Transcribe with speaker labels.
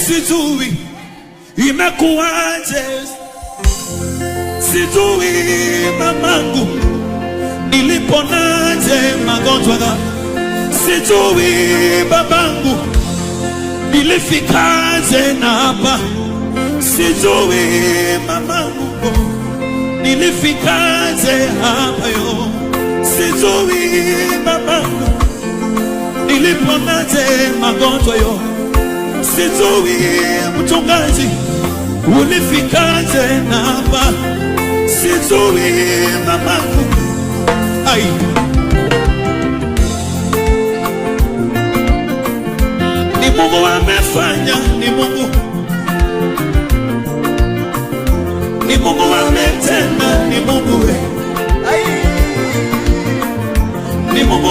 Speaker 1: Sijui imekuwaje, sijui mamangu niliponaje magonjwa, sijui babangu nilifikaje na hapa, sijui mamangu nilifikaje hapa yo, sijui babangu niliponaje magonjwa yo, sijui mchungaji ulifikaje na hapa, sijui mamangu. Ai, ni Mungu amefanya, ni Mungu, ni Mungu ametenda, ni Mungu, ai, ni Mungu